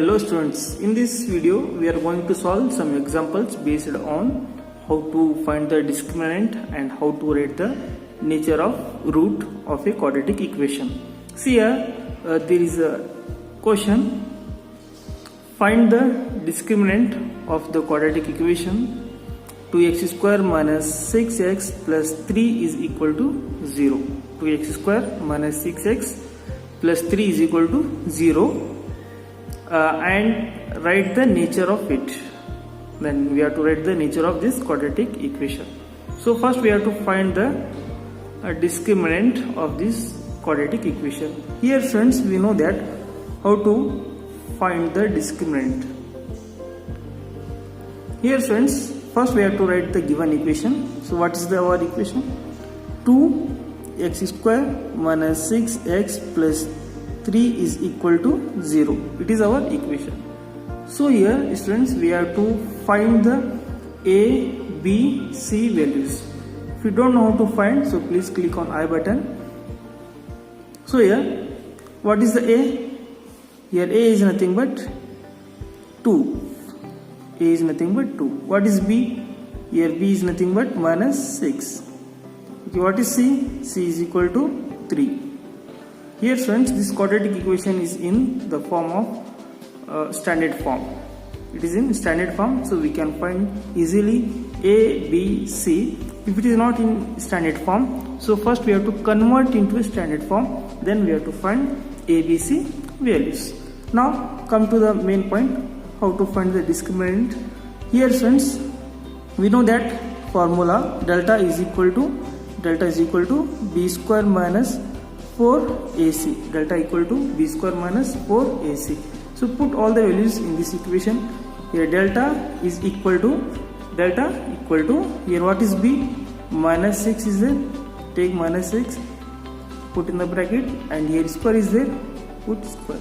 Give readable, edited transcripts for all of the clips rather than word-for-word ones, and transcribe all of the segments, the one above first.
Hello students, in this video we are going to solve some examples based on how to find the discriminant and how to write the nature of root of a quadratic equation. See here, there is a question. Find the discriminant of the quadratic equation 2x square minus 6x plus 3 is equal to 0. 2x square minus 6x plus 3 is equal to 0. And write the nature of it. Then we have to write the nature of this quadratic equation. So first we have to find the discriminant of this quadratic equation. Here friends, we know that how to find the discriminant. Here friends, first we have to write the given equation. So what is our equation? 2x square minus 6x plus 3 is equal to 0. It is our equation. So here students, we have to find the a, b, c values. If you don't know how to find, so please click on I button. So here, what is the a? Here a is nothing but 2. A is nothing but 2. What is b? Here b is nothing but minus 6. Okay, what is c? C is equal to 3. Here friends, this quadratic equation is in the form of standard form. It is in standard form, so we can find easily a, b, c. If it is not in standard form, so first we have to convert into a standard form, then we have to find a, b, c values. Now come to the main point, how to find the discriminant. Here friends, we know that formula delta is equal to b square minus 4ac. Delta equal to b square minus 4ac. So put all the values in this equation. Here delta is equal to here what is b? Minus 6 is there. Take minus 6, put in the bracket, and here square is there. Put square.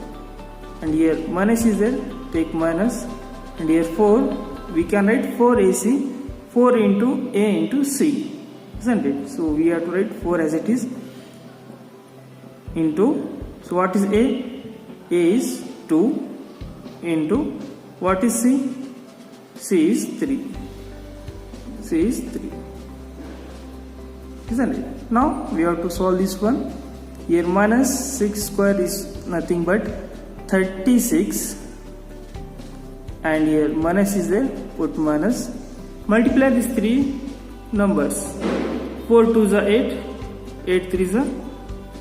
And here minus is there. Take minus, and here 4. We can write 4ac. 4 into a into c, isn't it? So we have to write 4 as it is. Into, so what is a? A is 2 into, what is c? C is 3. C is 3, isn't it? Now we have to solve this one. Here minus 6 square is nothing but 36, and here minus is there. Put minus. Multiply these three numbers. 4 2s are 8, 8 3s are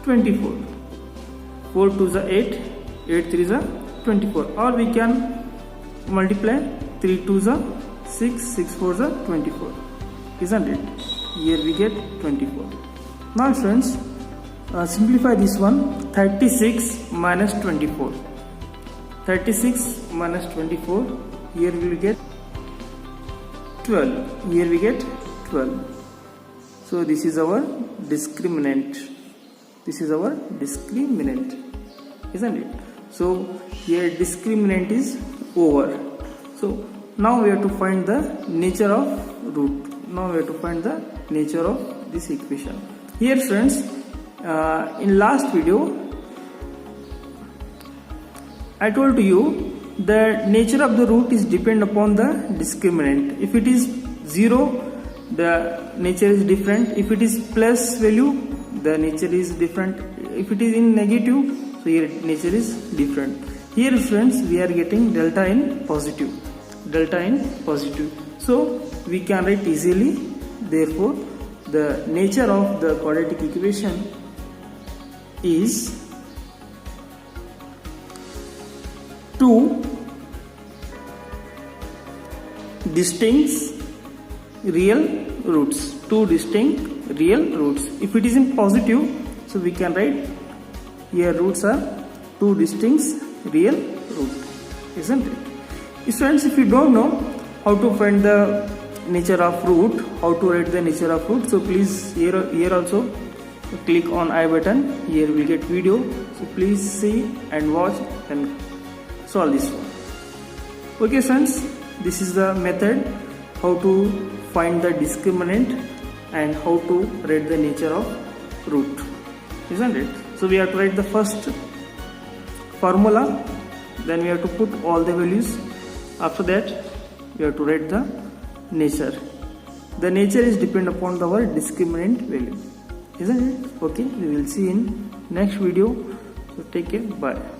24. 4 2s are 8, 8 3s are 24. Or we can multiply 3 2s are 6, 6 4s are 24. Isn't it? Here we get 24. Now friends, simplify this one. 36 minus 24. 36 minus 24. Here we will get 12. Here we get 12. So this is our discriminant. This is our discriminant, isn't it? So here discriminant is over. So now we have to find the nature of root. Now we have to find the nature of this equation. Here friends, in last video I told to you the nature of the root is depend upon the discriminant. If it is 0, the nature is different. If it is plus value, the nature is different. If it is in negative, so here nature is different. Here friends, we are getting delta in positive. Delta in positive. So we can write easily. Therefore, the nature of the quadratic equation is 2 distinct real roots. 2 distinct real roots. If it is in positive, so we can write here roots are 2 distinct real root, isn't it? Friends, if you don't know how to find the nature of root, how to write the nature of root, so please here also click on I button. Here we get video, so please see and watch and solve this one. Okay friends, this is the method how to find the discriminant and how to write the nature of root, isn't it? So we have to write the first formula then we have to put all the values. After that we have to write the nature. The nature is depend upon our discriminant value, isn't it? Okay, we will see in next video. So take care, bye.